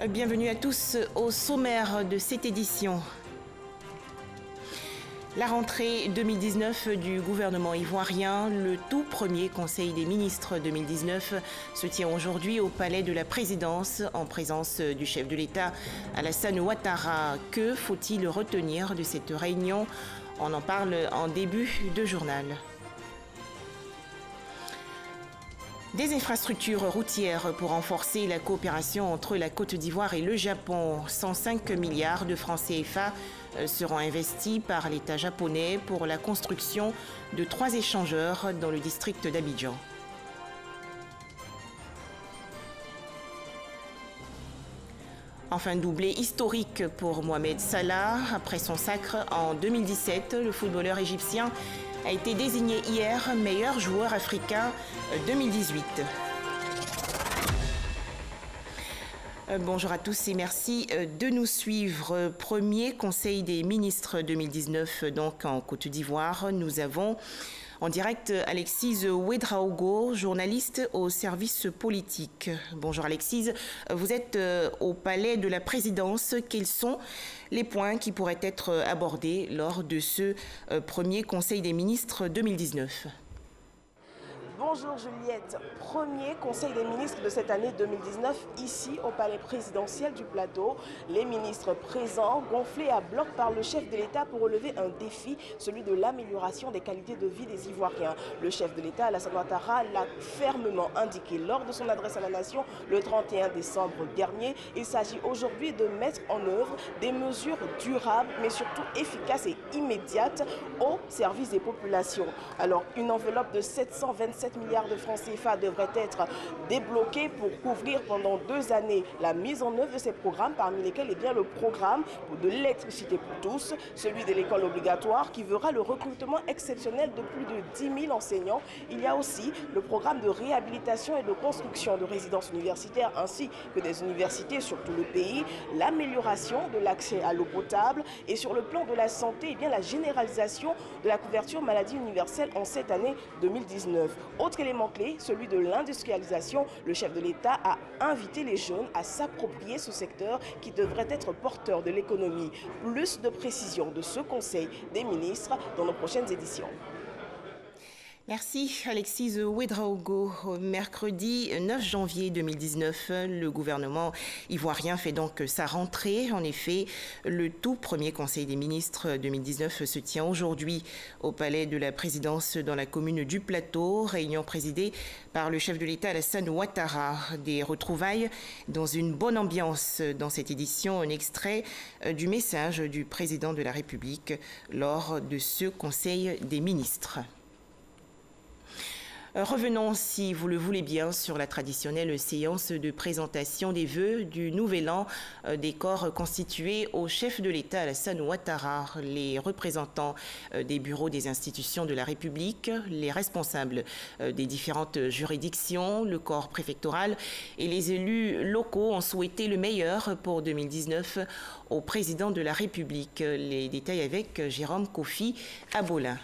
Bienvenue à tous au sommaire de cette édition. La rentrée 2019 du gouvernement ivoirien, le tout premier Conseil des ministres 2019, se tient aujourd'hui au Palais de la Présidence en présence du chef de l'État Alassane Ouattara. Que faut-il retenir de cette réunion? On en parle en début de journal. Des infrastructures routières pour renforcer la coopération entre la Côte d'Ivoire et le Japon. 105 milliards de francs CFA seront investis par l'État japonais pour la construction de 3 échangeurs dans le district d'Abidjan. Enfin, doublé historique pour Mohamed Salah. Après son sacre en 2017, le footballeur égyptien a été désigné hier meilleur joueur africain 2018. Bonjour à tous et merci de nous suivre. Premier Conseil des ministres 2019 donc en Côte d'Ivoire. Nous avons en direct Alexise Ouedraogo, journaliste au service politique. Bonjour Alexise, vous êtes au Palais de la Présidence. Quels sont les points qui pourraient être abordés lors de ce premier Conseil des ministres 2019 ? Bonjour Juliette, premier Conseil des ministres de cette année 2019 ici au Palais présidentiel du Plateau. Les ministres présents, gonflés à bloc par le chef de l'État pour relever un défi, celui de l'amélioration des qualités de vie des Ivoiriens. Le chef de l'État, Alassane Ouattara, l'a fermement indiqué lors de son adresse à la nation le 31 décembre dernier. Il s'agit aujourd'hui de mettre en œuvre des mesures durables mais surtout efficaces et immédiates au service des populations. Alors une enveloppe de 727 milliards de francs CFA devrait être débloquée pour couvrir pendant 2 années la mise en œuvre de ces programmes, parmi lesquels est bien le programme de l'électricité pour tous, celui de l'école obligatoire qui verra le recrutement exceptionnel de plus de 10 000 enseignants. Il y a aussi le programme de réhabilitation et de construction de résidences universitaires ainsi que des universités sur tout le pays, l'amélioration de l'accès à l'eau potable et sur le plan de la santé, eh bien, la généralisation de la couverture maladie universelle en cette année 2019. Autre élément clé, celui de l'industrialisation. Le chef de l'État a invité les jeunes à s'approprier ce secteur qui devrait être porteur de l'économie. Plus de précisions de ce Conseil des ministres dans nos prochaines éditions. Merci Alexise Ouedraogo. Mercredi 9 janvier 2019, le gouvernement ivoirien fait donc sa rentrée. En effet, le tout premier Conseil des ministres 2019 se tient aujourd'hui au Palais de la Présidence dans la commune du Plateau. Réunion présidée par le chef de l'État Alassane Ouattara. Des retrouvailles dans une bonne ambiance dans cette édition. Un extrait du message du président de la République lors de ce Conseil des ministres. Revenons, si vous le voulez bien, sur la traditionnelle séance de présentation des vœux du Nouvel An des corps constitués au chef de l'État Alassane Ouattara, les représentants des bureaux des institutions de la République, les responsables des différentes juridictions, le corps préfectoral et les élus locaux ont souhaité le meilleur pour 2019 au président de la République. Les détails avec Jérôme Kofi Abolin.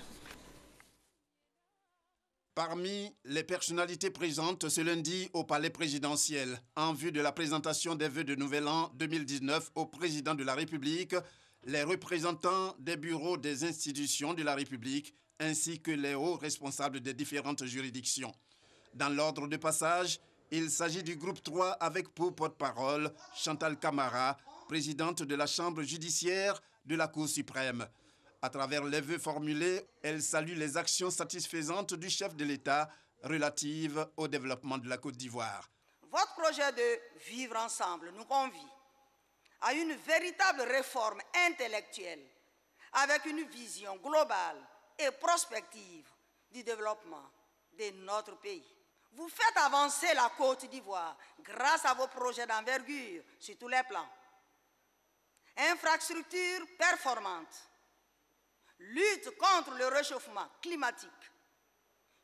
Parmi les personnalités présentes ce lundi au Palais présidentiel, en vue de la présentation des vœux de Nouvel An 2019 au président de la République, les représentants des bureaux des institutions de la République, ainsi que les hauts responsables des différentes juridictions. Dans l'ordre de passage, il s'agit du groupe 3 avec pour porte-parole Chantal Camara, présidente de la Chambre judiciaire de la Cour suprême. À travers les vœux formulés, elle salue les actions satisfaisantes du chef de l'État relatives au développement de la Côte d'Ivoire. Votre projet de vivre ensemble nous convie à une véritable réforme intellectuelle avec une vision globale et prospective du développement de notre pays. Vous faites avancer la Côte d'Ivoire grâce à vos projets d'envergure sur tous les plans. Infrastructures performantes, lutte contre le réchauffement climatique,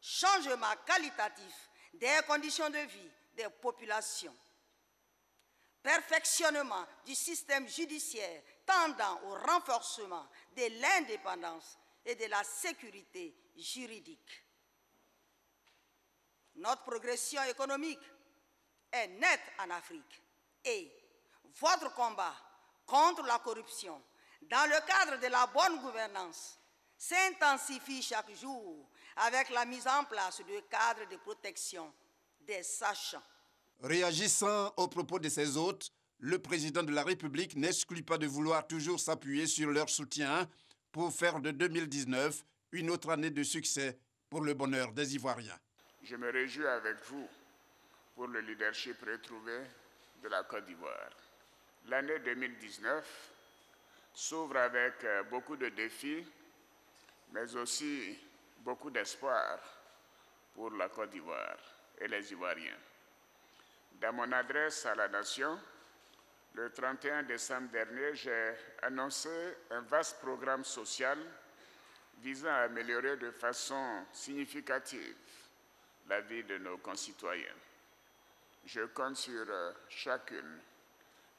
changement qualitatif des conditions de vie des populations, perfectionnement du système judiciaire tendant au renforcement de l'indépendance et de la sécurité juridique. Notre progression économique est nette en Afrique et votre combat contre la corruption dans le cadre de la bonne gouvernance s'intensifie chaque jour avec la mise en place de cadres de protection des sachants. Réagissant aux propos de ses hôtes, le président de la République n'exclut pas de vouloir toujours s'appuyer sur leur soutien pour faire de 2019 une autre année de succès pour le bonheur des Ivoiriens. Je me réjouis avec vous pour le leadership retrouvé de la Côte d'Ivoire. L'année 2019 s'ouvre avec beaucoup de défis, mais aussi beaucoup d'espoir pour la Côte d'Ivoire et les Ivoiriens. Dans mon adresse à la nation, le 31 décembre dernier, j'ai annoncé un vaste programme social visant à améliorer de façon significative la vie de nos concitoyens. Je compte sur chacune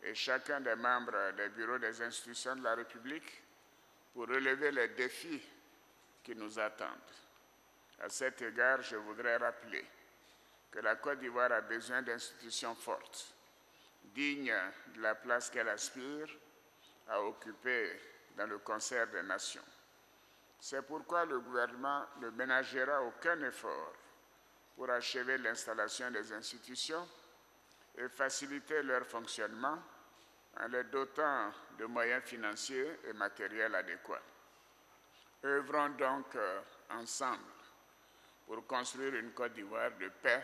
et chacun des membres des bureaux des institutions de la République pour relever les défis qui nous attendent. À cet égard, je voudrais rappeler que la Côte d'Ivoire a besoin d'institutions fortes, dignes de la place qu'elle aspire à occuper dans le concert des nations. C'est pourquoi le gouvernement ne ménagera aucun effort pour achever l'installation des institutions et faciliter leur fonctionnement en les dotant de moyens financiers et matériels adéquats. Œuvrons donc ensemble pour construire une Côte d'Ivoire de paix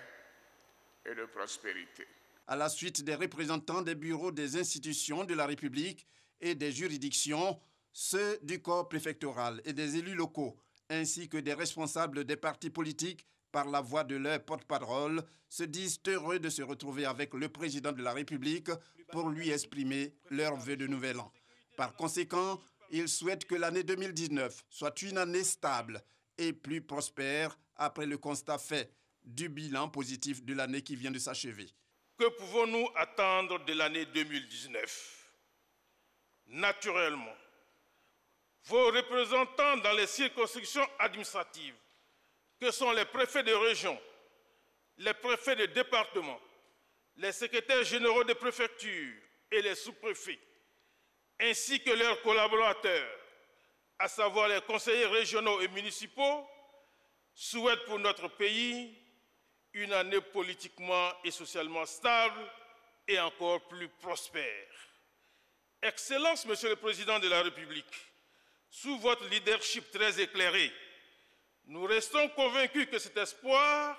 et de prospérité. À la suite des représentants des bureaux des institutions de la République et des juridictions, ceux du corps préfectoral et des élus locaux, ainsi que des responsables des partis politiques, par la voix de leur porte-parole, se disent heureux de se retrouver avec le président de la République pour lui exprimer leurs vœux de nouvel an. Par conséquent, ils souhaitent que l'année 2019 soit une année stable et plus prospère après le constat fait du bilan positif de l'année qui vient de s'achever. Que pouvons-nous attendre de l'année 2019? Naturellement, vos représentants dans les circonscriptions administratives, que sont les préfets de région, les préfets de département, les secrétaires généraux de préfecture et les sous-préfets, ainsi que leurs collaborateurs, à savoir les conseillers régionaux et municipaux, souhaitent pour notre pays une année politiquement et socialement stable et encore plus prospère. Excellence, Monsieur le Président de la République, sous votre leadership très éclairé, nous restons convaincus que cet espoir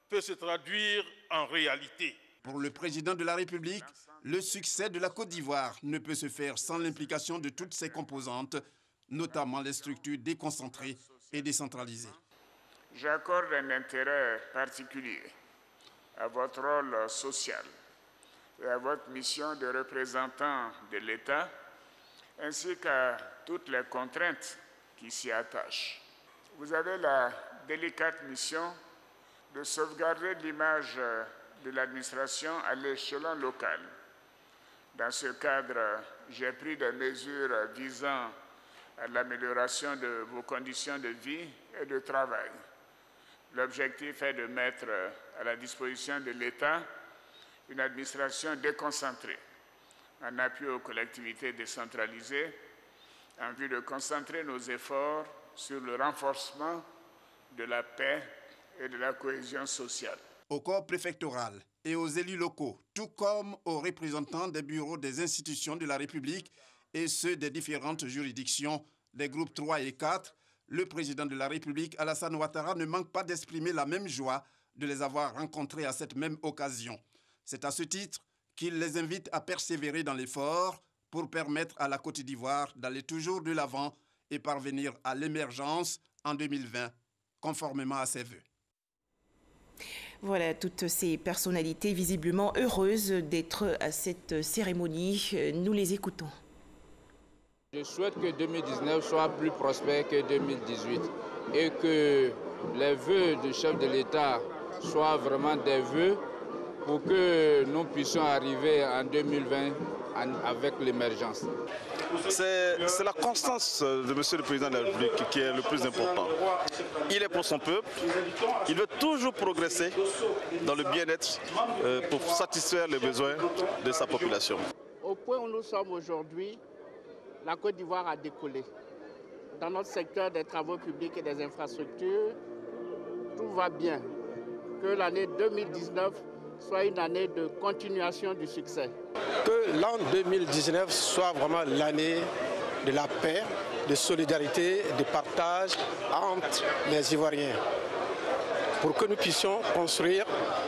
peut se traduire en réalité. Pour le président de la République, le succès de la Côte d'Ivoire ne peut se faire sans l'implication de toutes ses composantes, notamment les structures déconcentrées et décentralisées. J'accorde un intérêt particulier à votre rôle social et à votre mission de représentant de l'État, ainsi qu'à toutes les contraintes qui s'y attachent. Vous avez la délicate mission de sauvegarder l'image de l'administration à l'échelon local. Dans ce cadre, j'ai pris des mesures visant à l'amélioration de vos conditions de vie et de travail. L'objectif est de mettre à la disposition de l'État une administration déconcentrée, en appui aux collectivités décentralisées, en vue de concentrer nos efforts sur le renforcement de la paix et de la cohésion sociale. Au corps préfectoral et aux élus locaux, tout comme aux représentants des bureaux des institutions de la République et ceux des différentes juridictions des groupes 3 et 4, le président de la République, Alassane Ouattara, ne manque pas d'exprimer la même joie de les avoir rencontrés à cette même occasion. C'est à ce titre qu'il les invite à persévérer dans l'effort pour permettre à la Côte d'Ivoire d'aller toujours de l'avant et parvenir à l'émergence en 2020, conformément à ses vœux. Voilà, toutes ces personnalités visiblement heureuses d'être à cette cérémonie. Nous les écoutons. Je souhaite que 2019 soit plus prospère que 2018 et que les vœux du chef de l'État soient vraiment des vœux pour que nous puissions arriver en 2020 avec l'émergence. C'est la constance de Monsieur le Président de la République qui est le plus important. Il est pour son peuple, il veut toujours progresser dans le bien-être pour satisfaire les besoins de sa population. Au point où nous sommes aujourd'hui, la Côte d'Ivoire a décollé. Dans notre secteur des travaux publics et des infrastructures, tout va bien. Que l'année 2019 soit une année de continuation du succès. Que l'an 2019 soit vraiment l'année de la paix, de solidarité, de partage entre les Ivoiriens, pour que nous puissions construire,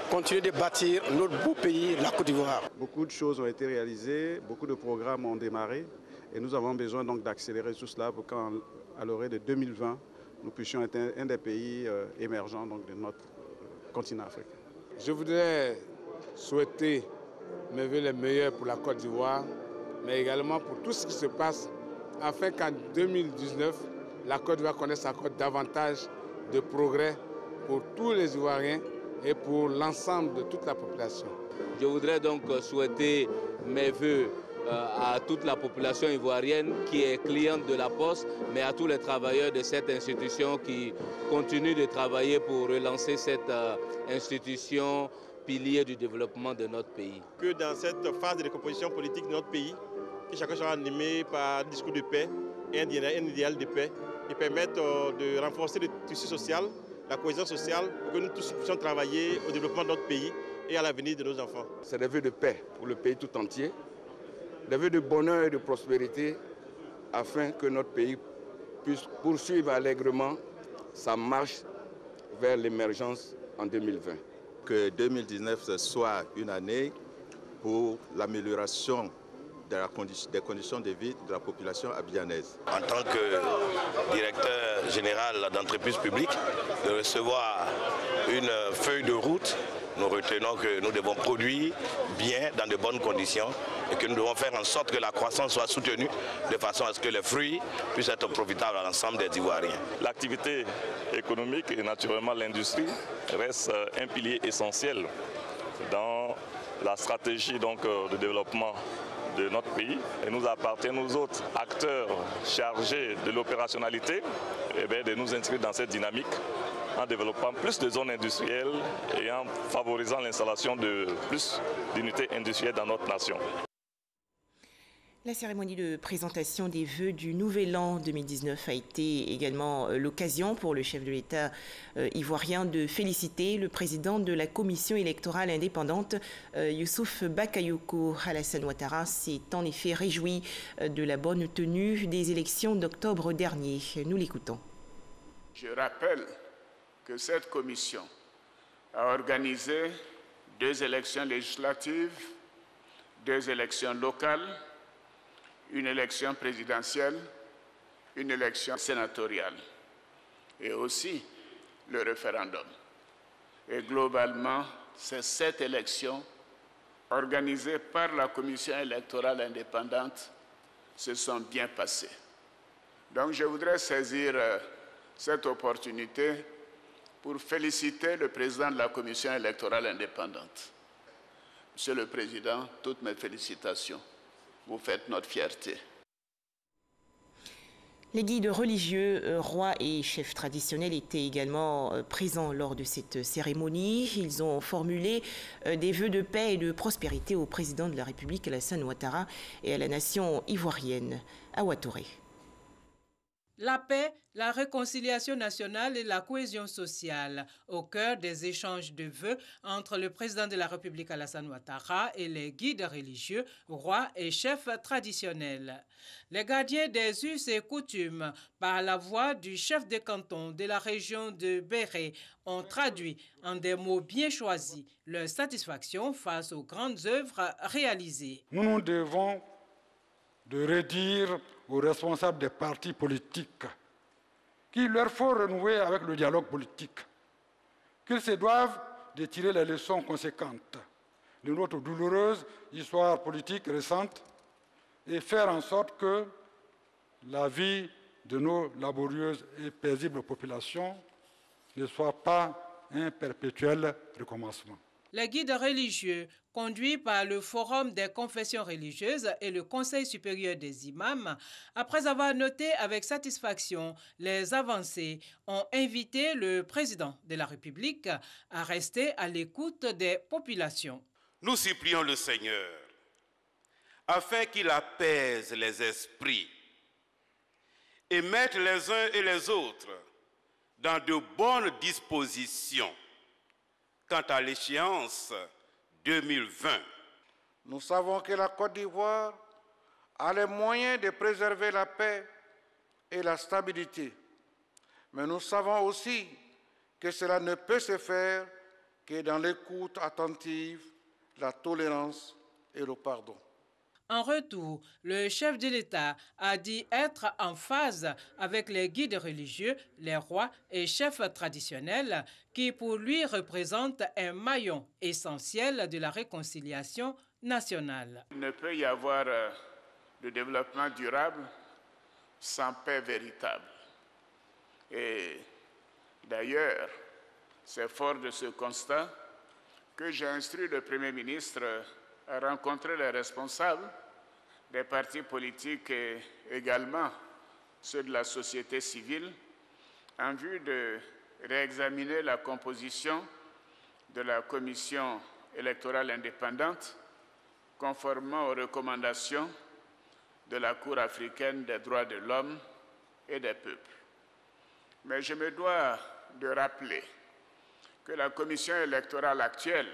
continuer de bâtir notre beau pays, la Côte d'Ivoire. Beaucoup de choses ont été réalisées, beaucoup de programmes ont démarré et nous avons besoin donc d'accélérer tout cela pour qu'à l'orée de 2020, nous puissions être un des pays émergents donc, de notre continent africain. Je voudrais souhaiter mes vœux les meilleurs pour la Côte d'Ivoire, mais également pour tout ce qui se passe, afin qu'en 2019, la Côte d'Ivoire connaisse encore davantage de progrès pour tous les Ivoiriens et pour l'ensemble de toute la population. Je voudrais donc souhaiter mes vœux à toute la population ivoirienne qui est cliente de la Poste, mais à tous les travailleurs de cette institution qui continuent de travailler pour relancer cette institution pilier du développement de notre pays. Que dans cette phase de décomposition politique de notre pays, que chacun soit animé par un discours de paix et un idéal de paix qui permettent de renforcer le tissu social, la cohésion sociale, pour que nous tous puissions travailler au développement de notre pays et à l'avenir de nos enfants. C'est des vœux de paix pour le pays tout entier, des vœux de bonheur et de prospérité afin que notre pays puisse poursuivre allègrement sa marche vers l'émergence en 2020. Que 2019 soit une année pour l'amélioration des conditions de vie de la population abidjanaise. En tant que directeur général d'entreprise publique, de recevoir une feuille de route, nous retenons que nous devons produire bien dans de bonnes conditions et que nous devons faire en sorte que la croissance soit soutenue de façon à ce que les fruits puissent être profitables à l'ensemble des Ivoiriens. L'activité économique et naturellement l'industrie reste un pilier essentiel dans la stratégie de développement de notre pays et nous appartient, nous autres acteurs chargés de l'opérationnalité, de nous inscrire dans cette dynamique en développant plus de zones industrielles et en favorisant l'installation de plus d'unités industrielles dans notre nation. La cérémonie de présentation des vœux du Nouvel An 2019 a été également l'occasion pour le chef de l'État ivoirien de féliciter le président de la commission électorale indépendante, Youssouf Bakayoko. Alassane Ouattara s'est en effet réjoui de la bonne tenue des élections d'octobre dernier. Nous l'écoutons. Je rappelle que cette commission a organisé 2 élections législatives, 2 élections locales, une élection présidentielle, une élection sénatoriale et aussi le référendum. Et globalement, ces 7 élections organisées par la commission électorale indépendante se sont bien passées. Donc je voudrais saisir cette opportunité pour féliciter le président de la commission électorale indépendante. Monsieur le Président, toutes mes félicitations. Vous faites notre fierté. Les guides religieux, rois et chefs traditionnels étaient également présents lors de cette cérémonie. Ils ont formulé des vœux de paix et de prospérité au président de la République, Alassane Ouattara, et à la nation ivoirienne, à Ouattouré. La paix, la réconciliation nationale et la cohésion sociale au cœur des échanges de vœux entre le président de la République Alassane Ouattara et les guides religieux, rois et chefs traditionnels. Les gardiens des us et coutumes, par la voix du chef de canton de la région de Béré, ont traduit en des mots bien choisis leur satisfaction face aux grandes œuvres réalisées. Nous nous devons de redire aux responsables des partis politiques qu'il leur faut renouer avec le dialogue politique, qu'ils se doivent de tirer les leçons conséquentes de notre douloureuse histoire politique récente et faire en sorte que la vie de nos laborieuses et paisibles populations ne soit pas un perpétuel recommencement. Les guides religieux, conduits par le Forum des confessions religieuses et le Conseil supérieur des imams, après avoir noté avec satisfaction les avancées, ont invité le président de la République à rester à l'écoute des populations. Nous supplions le Seigneur afin qu'il apaise les esprits et mette les uns et les autres dans de bonnes dispositions quant à l'échéance 2020. Nous savons que la Côte d'Ivoire a les moyens de préserver la paix et la stabilité. Mais nous savons aussi que cela ne peut se faire que dans l'écoute attentive, la tolérance et le pardon. En retour, le chef de l'État a dit être en phase avec les guides religieux, les rois et chefs traditionnels qui, pour lui, représentent un maillon essentiel de la réconciliation nationale. Il ne peut y avoir de développement durable sans paix véritable. Et d'ailleurs, c'est fort de ce constat que j'ai instruit le Premier ministre à rencontrer les responsables des partis politiques et également ceux de la société civile en vue de réexaminer la composition de la commission électorale indépendante conformément aux recommandations de la Cour africaine des droits de l'homme et des peuples. Mais je me dois de rappeler que la commission électorale actuelle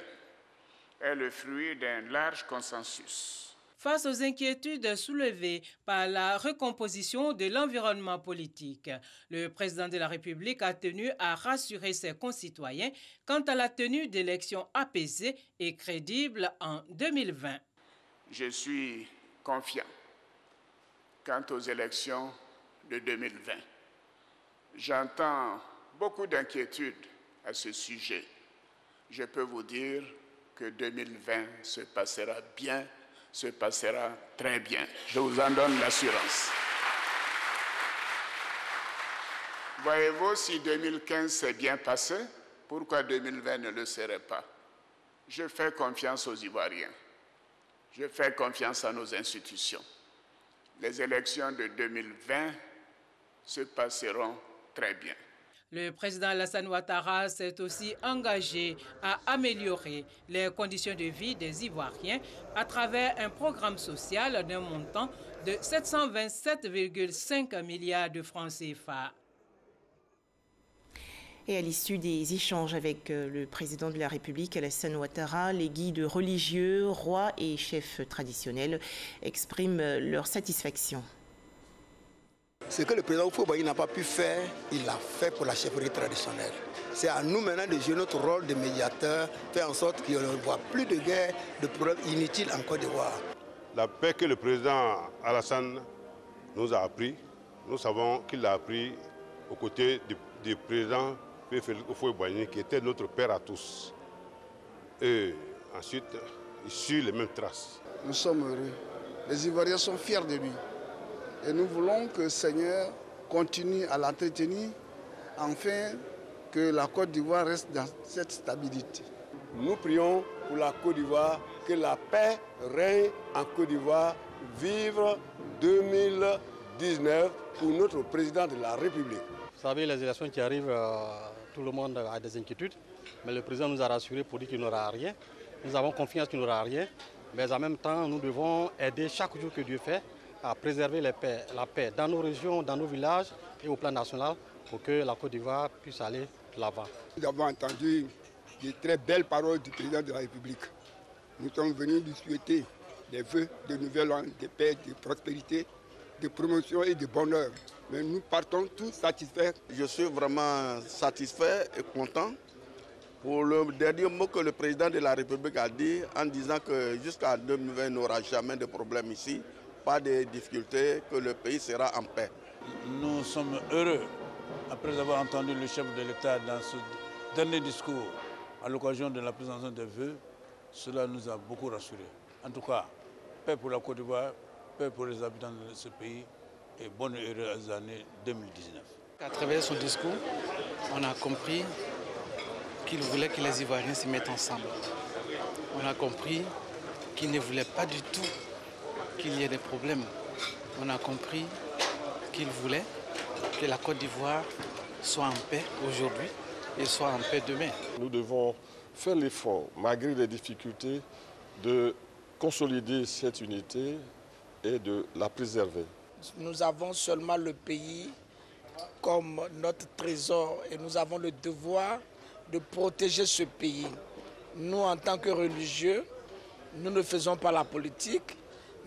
est le fruit d'un large consensus. Face aux inquiétudes soulevées par la recomposition de l'environnement politique, le président de la République a tenu à rassurer ses concitoyens quant à la tenue d'élections apaisées et crédibles en 2020. Je suis confiant quant aux élections de 2020. J'entends beaucoup d'inquiétudes à ce sujet. Je peux vous dire que 2020 se passera bien, se passera très bien. Je vous en donne l'assurance. Voyez-vous, si 2015 s'est bien passé, pourquoi 2020 ne le serait pas? Je fais confiance aux Ivoiriens. Je fais confiance à nos institutions. Les élections de 2020 se passeront très bien. Le président Alassane Ouattara s'est aussi engagé à améliorer les conditions de vie des Ivoiriens à travers un programme social d'un montant de 727,5 milliards de francs CFA. Et à l'issue des échanges avec le président de la République, Alassane Ouattara, les guides religieux, rois et chefs traditionnels expriment leur satisfaction. Ce que le président Houphouët-Boigny n'a pas pu faire, il l'a fait pour la chefferie traditionnelle. C'est à nous maintenant de jouer notre rôle de médiateur, faire en sorte qu'il ne voit plus de guerre, de problèmes inutiles en Côte d'Ivoire. La paix que le président Alassane nous a appris, nous savons qu'il l'a appris aux côtés du président Félix Houphouët-Boigny, qui était notre père à tous. Et ensuite, il suit les mêmes traces. Nous sommes heureux. Les Ivoiriens sont fiers de lui. Et nous voulons que le Seigneur continue à l'entretenir, afin que la Côte d'Ivoire reste dans cette stabilité. Nous prions pour la Côte d'Ivoire, que la paix règne en Côte d'Ivoire, vivre 2019 pour notre président de la République. Vous savez, les élections qui arrivent, tout le monde a des inquiétudes, mais le président nous a rassurés pour dire qu'il n'aura rien. Nous avons confiance qu'il n'aura rien, mais en même temps, nous devons aider chaque jour que Dieu fait à préserver la paix dans nos régions, dans nos villages et au plan national pour que la Côte d'Ivoire puisse aller de l'avant. Nous avons entendu de très belles paroles du président de la République. Nous sommes venus lui souhaiter des vœux de nouvel an, de paix, de prospérité, de promotion et de bonheur. Mais nous partons tous satisfaits. Je suis vraiment satisfait et content pour le dernier mot que le président de la République a dit en disant que jusqu'à 2020, il n'y aura jamais de problème ici. Pas de difficultés, que le pays sera en paix. Nous sommes heureux, après avoir entendu le chef de l'État dans ce dernier discours à l'occasion de la présentation des vœux, cela nous a beaucoup rassurés. En tout cas, paix pour la Côte d'Ivoire, paix pour les habitants de ce pays et bonne et heureuse année 2019. À travers son discours, on a compris qu'il voulait que les Ivoiriens se mettent ensemble. On a compris qu'il ne voulait pas du tout qu'il y ait des problèmes. On a compris qu'il voulait que la Côte d'Ivoire soit en paix aujourd'hui et soit en paix demain. Nous devons faire l'effort, malgré les difficultés, de consolider cette unité et de la préserver. Nous avons seulement le pays comme notre trésor et nous avons le devoir de protéger ce pays. Nous, en tant que religieux, nous ne faisons pas la politique,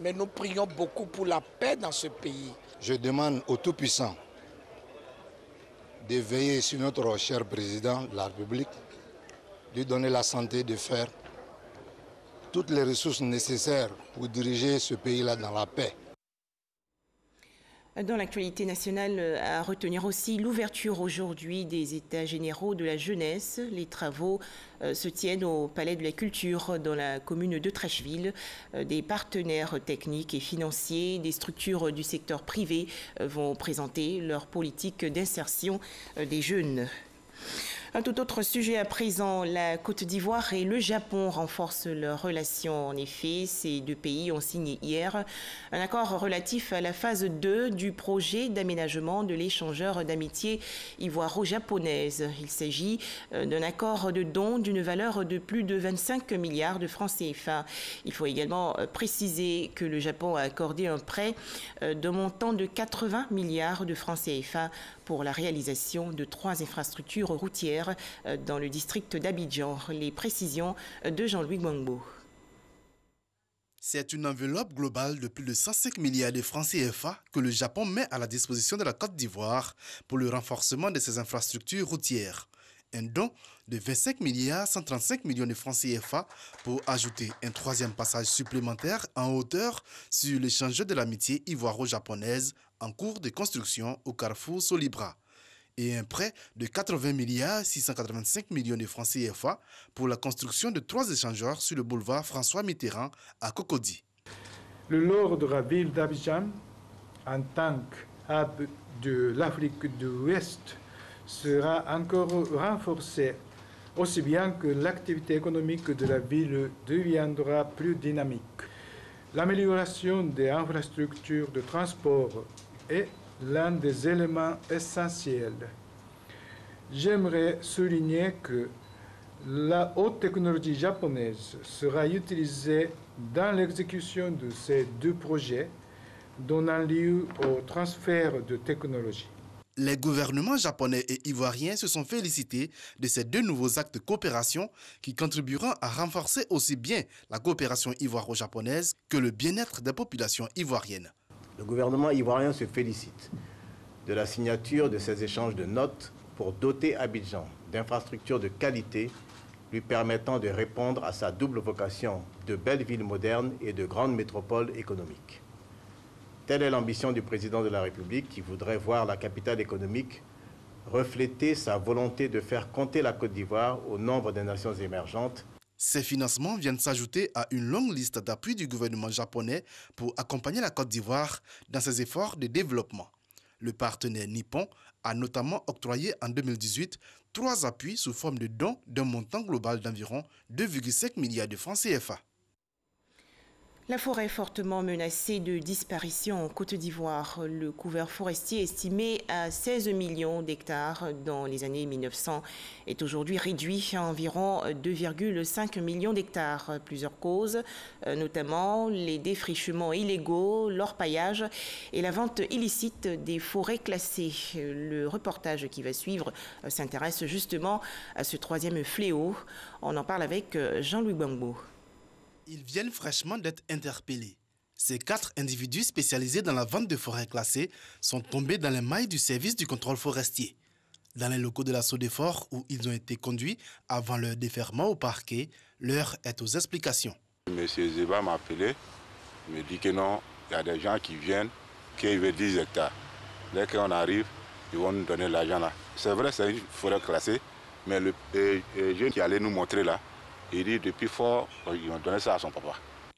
mais nous prions beaucoup pour la paix dans ce pays. Je demande au Tout-Puissant de veiller sur notre cher président de la République, de lui donner la santé de faire toutes les ressources nécessaires pour diriger ce pays-là dans la paix. Dans l'actualité nationale, à retenir aussi l'ouverture aujourd'hui des États généraux de la jeunesse. Les travaux se tiennent au Palais de la Culture dans la commune de Trècheville. Des partenaires techniques et financiers, des structures du secteur privé vont présenter leur politique d'insertion des jeunes. Un tout autre sujet à présent, la Côte d'Ivoire et le Japon renforcent leurs relations. En effet, ces deux pays ont signé hier un accord relatif à la phase 2 du projet d'aménagement de l'échangeur d'amitié ivoiro-japonaise. Il s'agit d'un accord de don d'une valeur de plus de 25 milliards de francs CFA. Il faut également préciser que le Japon a accordé un prêt d'un montant de 80 milliards de francs CFA pour la réalisation de 3 infrastructures routières dans le district d'Abidjan. Les précisions de Jean-Louis Gbangbo. C'est une enveloppe globale de plus de 105 milliards de francs CFA que le Japon met à la disposition de la Côte d'Ivoire pour le renforcement de ses infrastructures routières. Un don de 25 milliards 135 millions de francs CFA pour ajouter un 3e passage supplémentaire en hauteur sur l'échangeur de l'amitié ivoiro-japonaise en cours de construction au carrefour Solibra. Et un prêt de 80 milliards 685 millions de francs CFA pour la construction de 3 échangeurs sur le boulevard François Mitterrand à Cocody. Le lord de la ville d'Abidjan, en tant qu'hub de l'Afrique de l'Ouest, sera encore renforcé, aussi bien que l'activité économique de la ville deviendra plus dynamique. L'amélioration des infrastructures de transport est l'un des éléments essentiels. J'aimerais souligner que la haute technologie japonaise sera utilisée dans l'exécution de ces 2 projets, donnant lieu au transfert de technologie. Les gouvernements japonais et ivoiriens se sont félicités de ces 2 nouveaux actes de coopération qui contribueront à renforcer aussi bien la coopération ivoiro-japonaise que le bien-être des populations ivoiriennes. Le gouvernement ivoirien se félicite de la signature de ces échanges de notes pour doter Abidjan d'infrastructures de qualité lui permettant de répondre à sa double vocation de belle ville moderne et de grande métropole économique. Telle est l'ambition du président de la République qui voudrait voir la capitale économique refléter sa volonté de faire compter la Côte d'Ivoire au nombre des nations émergentes. Ces financements viennent s'ajouter à une longue liste d'appuis du gouvernement japonais pour accompagner la Côte d'Ivoire dans ses efforts de développement. Le partenaire nippon a notamment octroyé en 2018 3 appuis sous forme de dons d'un montant global d'environ 2,5 milliards de francs CFA. La forêt fortement menacée de disparition en Côte d'Ivoire. Le couvert forestier estimé à 16 millions d'hectares dans les années 1900 est aujourd'hui réduit à environ 2,5 millions d'hectares. Plusieurs causes, notamment les défrichements illégaux, l'orpaillage et la vente illicite des forêts classées. Le reportage qui va suivre s'intéresse justement à ce 3e fléau. On en parle avec Jean-Louis Gbangbo. Ils viennent fraîchement d'être interpellés. Ces 4 individus spécialisés dans la vente de forêts classées sont tombés dans les mailles du service du contrôle forestier. Dans les locaux de la SODEFOR où ils ont été conduits avant leur déferment au parquet, l'heure est aux explications. Monsieur Zeba m'a appelé, il me dit que non, il y a des gens qui viennent, qui veulent 10 hectares. Dès qu'on arrive, ils vont nous donner l'argent là. C'est vrai, c'est une forêt classée, mais le jeune qui allait nous montrer là, il dit depuis fort, ils ont donné ça à son papa.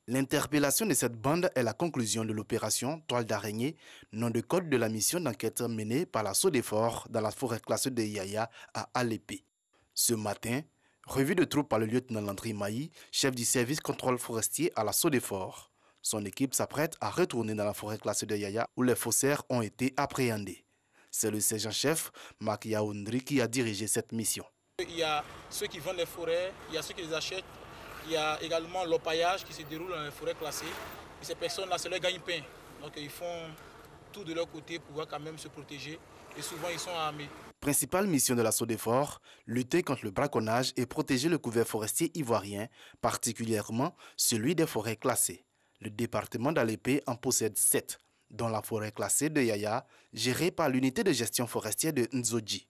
L'interpellation de cette bande est la conclusion de l'opération Toile d'araignée, nom de code de la mission d'enquête menée par la SODEFOR dans la forêt classée de Yaya à Alépé. Ce matin, revue de troupes par le lieutenant Landry Maï, chef du service contrôle forestier à la SODEFOR. Son équipe s'apprête à retourner dans la forêt classée de Yaya où les faussaires ont été appréhendés. C'est le sergent-chef Marc Yaoundri qui a dirigé cette mission. Il y a ceux qui vendent les forêts, il y a ceux qui les achètent, il y a également l'orpaillage qui se déroule dans les forêts classées. Et ces personnes-là, c'est leur gagne-pain. Donc ils font tout de leur côté pour pouvoir quand même se protéger. Et souvent, ils sont armés. Principale mission de la SODEFOR, lutter contre le braconnage et protéger le couvert forestier ivoirien, particulièrement celui des forêts classées. Le département d'Alépé en possède 7, dont la forêt classée de Yaya, gérée par l'unité de gestion forestière de Nzodji.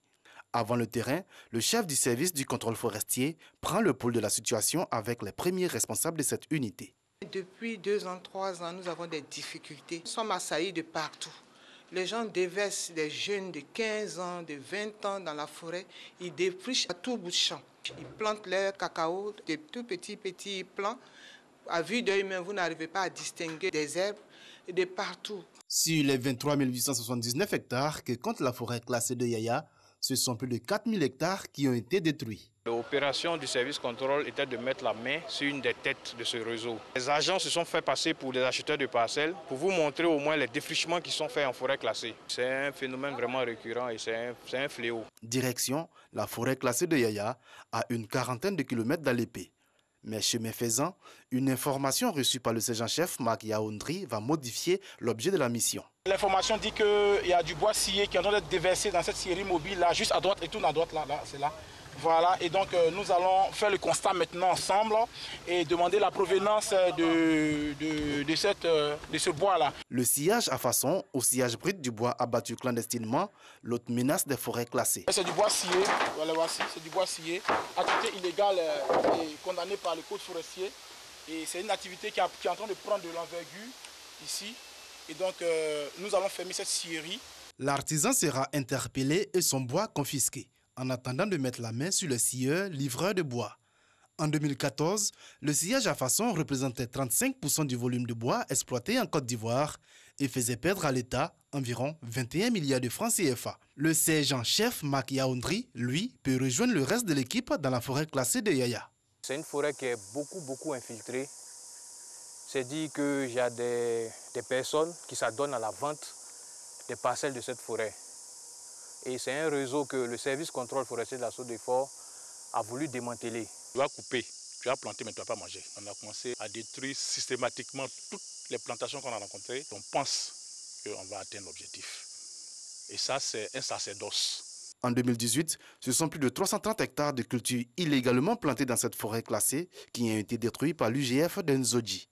Avant le terrain, le chef du service du contrôle forestier prend le pôle de la situation avec les premiers responsables de cette unité. Depuis 2 ans, 3 ans, nous avons des difficultés. Nous sommes assaillis de partout. Les gens déversent des jeunes de 15 ans, de 20 ans dans la forêt. Ils défrichent à tout bout de champ. Ils plantent leur cacao, des tout petits plants. À vue d'œil même, vous n'arrivez pas à distinguer des herbes de partout. Sur les 23 879 hectares que compte la forêt classée de Yaya, ce sont plus de 4 000 hectares qui ont été détruits. L'opération du service contrôle était de mettre la main sur une des têtes de ce réseau. Les agents se sont fait passer pour des acheteurs de parcelles pour vous montrer au moins les défrichements qui sont faits en forêt classée. C'est un phénomène vraiment récurrent et c'est un fléau. Direction, la forêt classée de Yaya, à une quarantaine de kilomètres d'Alépé. Mais chemin faisant, une information reçue par le sergent-chef Marc Yaoundri va modifier l'objet de la mission. L'information dit qu'il y a du bois scié qui est en train d'être déversé dans cette scierie mobile là, juste à droite et tout à droite là, c'est là. Voilà, et donc nous allons faire le constat maintenant ensemble et demander la provenance de ce bois-là. Le sciage à façon au sciage brut du bois abattu clandestinement, l'autre menace des forêts classées. C'est du bois scié, voilà, voici, c'est du bois scié, activité illégale et condamnée par le code forestier. Et c'est une activité qui est en train de prendre de l'envergure ici. Et donc nous allons fermer cette scierie. L'artisan sera interpellé et son bois confisqué, en attendant de mettre la main sur le scieur livreur de bois. En 2014, le sciage à façon représentait 35% du volume de bois exploité en Côte d'Ivoire et faisait perdre à l'État environ 21 milliards de francs CFA. Le sergent-chef Marc Yaoundri, lui, peut rejoindre le reste de l'équipe dans la forêt classée de Yaya. C'est une forêt qui est beaucoup infiltrée. C'est dit qu'il y a des personnes qui s'adonnent à la vente des parcelles de cette forêt. Et c'est un réseau que le service contrôle forestier de la SODEFOR a voulu démanteler. Tu vas couper, tu vas planter, mais tu ne vas pas manger. On a commencé à détruire systématiquement toutes les plantations qu'on a rencontrées. On pense qu'on va atteindre l'objectif. Et ça, c'est un sacerdoce. En 2018, ce sont plus de 330 hectares de cultures illégalement plantées dans cette forêt classée qui ont été détruits par l'UGF de Nzodji.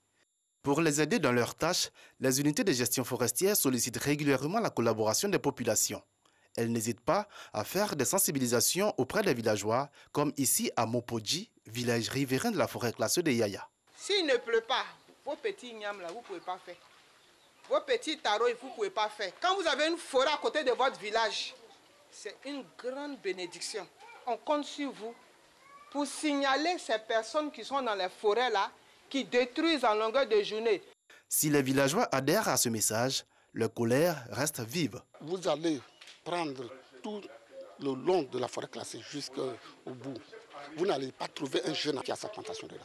Pour les aider dans leurs tâches, les unités de gestion forestière sollicitent régulièrement la collaboration des populations. Elles n'hésitent pas à faire des sensibilisations auprès des villageois, comme ici à Mopodji, village riverain de la forêt classée de Yaya. S'il ne pleut pas, vos petits ignames là, vous ne pouvez pas faire. Vos petits tarots, vous ne pouvez pas faire. Quand vous avez une forêt à côté de votre village, c'est une grande bénédiction. On compte sur vous pour signaler ces personnes qui sont dans les forêts là, qui détruisent en longueur de journée. Si les villageois adhèrent à ce message, leur colère reste vive. Vous allez prendre tout le long de la forêt classée jusqu'au bout. Vous n'allez pas trouver un jeune qui a sa plantation dedans.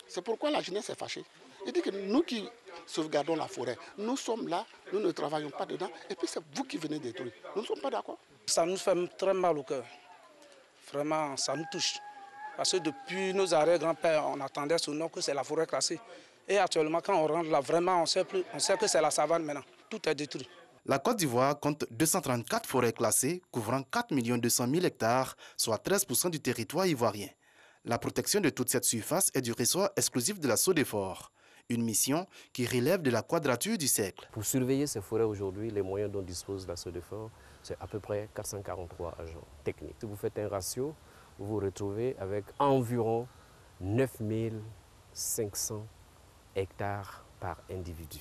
C'est pourquoi la jeunesse est fâchée. Il dit que nous qui sauvegardons la forêt, nous sommes là, nous ne travaillons pas dedans, et puis c'est vous qui venez détruire. Nous ne sommes pas d'accord. Ça nous fait très mal au cœur. Vraiment, ça nous touche. Parce que depuis nos arrière-grands-pères, on attendait ce nom que c'est la forêt classée. Et actuellement, quand on rentre là, vraiment, on sait que c'est la savane maintenant. Tout est détruit. La Côte d'Ivoire compte 234 forêts classées, couvrant 4 200 000 hectares, soit 13% du territoire ivoirien. La protection de toute cette surface est du ressort exclusif de la SODEFOR, une mission qui relève de la quadrature du cercle. Pour surveiller ces forêts aujourd'hui, les moyens dont dispose la SODEFOR, c'est à peu près 443 agents techniques. Si vous faites un ratio, vous vous retrouvez avec environ 9 500 hectares par individu.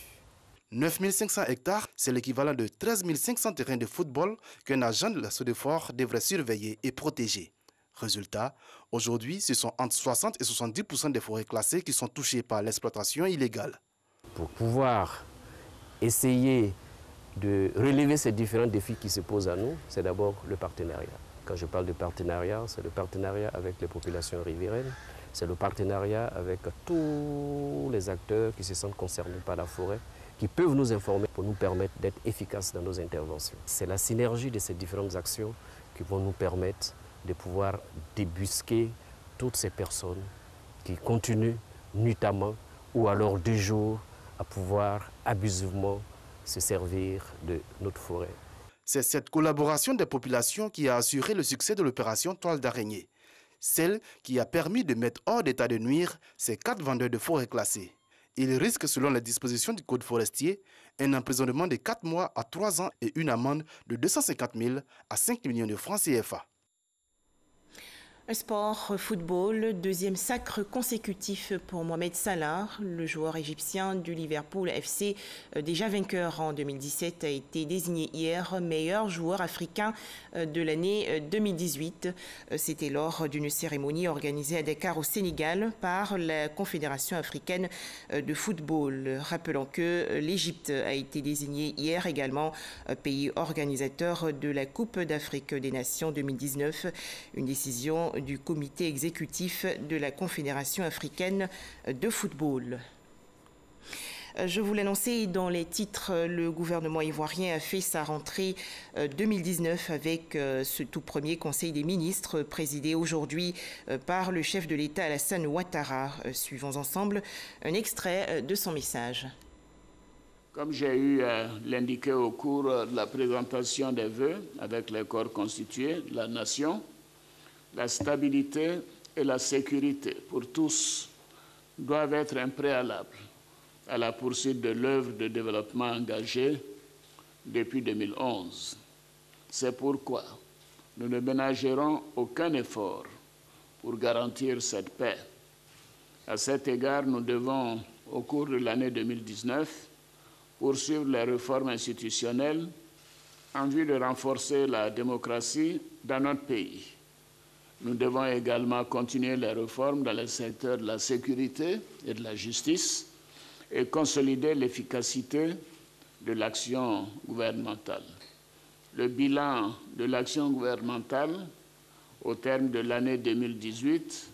9 500 hectares, c'est l'équivalent de 13 500 terrains de football qu'un agent de la SODEFOR devrait surveiller et protéger. Résultat, aujourd'hui, ce sont entre 60 et 70% des forêts classées qui sont touchées par l'exploitation illégale. Pour pouvoir essayer de relever ces différents défis qui se posent à nous, c'est d'abord le partenariat. Quand je parle de partenariat, c'est le partenariat avec les populations riveraines, c'est le partenariat avec tous les acteurs qui se sentent concernés par la forêt, qui peuvent nous informer pour nous permettre d'être efficaces dans nos interventions. C'est la synergie de ces différentes actions qui vont nous permettre de pouvoir débusquer toutes ces personnes qui continuent nuitamment ou alors de jour à pouvoir abusivement se servir de notre forêt. C'est cette collaboration des populations qui a assuré le succès de l'opération Toile d'araignée, celle qui a permis de mettre hors d'état de nuire ces 4 vendeurs de forêts classés. Ils risquent, selon les dispositions du Code forestier, un emprisonnement de 4 mois à 3 ans et une amende de 250 000 à 5 millions de francs CFA. Sport, football, deuxième sacre consécutif pour Mohamed Salah. Le joueur égyptien du Liverpool FC, déjà vainqueur en 2017, a été désigné hier meilleur joueur africain de l'année 2018. C'était lors d'une cérémonie organisée à Dakar au Sénégal par la Confédération africaine de football. Rappelons que l'Égypte a été désignée hier également pays organisateur de la Coupe d'Afrique des Nations 2019. Une décision du comité exécutif de la Confédération africaine de football. Je vous l'annonçais dans les titres, le gouvernement ivoirien a fait sa rentrée 2019 avec ce tout premier Conseil des ministres présidé aujourd'hui par le chef de l'État Alassane Ouattara. Suivons ensemble un extrait de son message. Comme j'ai eu l'indiqué au cours de la présentation des vœux avec les corps constitués de la nation, la stabilité et la sécurité pour tous doivent être un préalable à la poursuite de l'œuvre de développement engagée depuis 2011. C'est pourquoi nous ne ménagerons aucun effort pour garantir cette paix. À cet égard, nous devons, au cours de l'année 2019, poursuivre les réformes institutionnelles en vue de renforcer la démocratie dans notre pays. Nous devons également continuer les réformes dans les secteurs de la sécurité et de la justice et consolider l'efficacité de l'action gouvernementale. Le bilan de l'action gouvernementale au terme de l'année 2018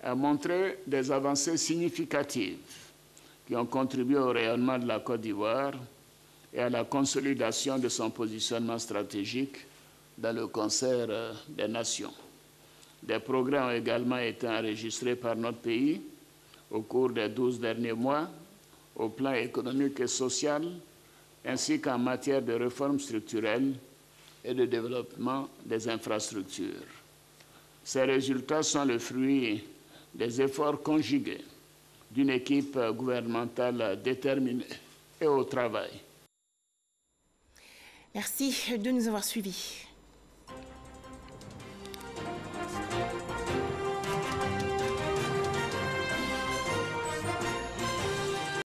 a montré des avancées significatives qui ont contribué au rayonnement de la Côte d'Ivoire et à la consolidation de son positionnement stratégique dans le concert des nations. Des progrès ont également été enregistrés par notre pays au cours des 12 derniers mois, au plan économique et social, ainsi qu'en matière de réformes structurelles et de développement des infrastructures. Ces résultats sont le fruit des efforts conjugués d'une équipe gouvernementale déterminée et au travail. Merci de nous avoir suivis.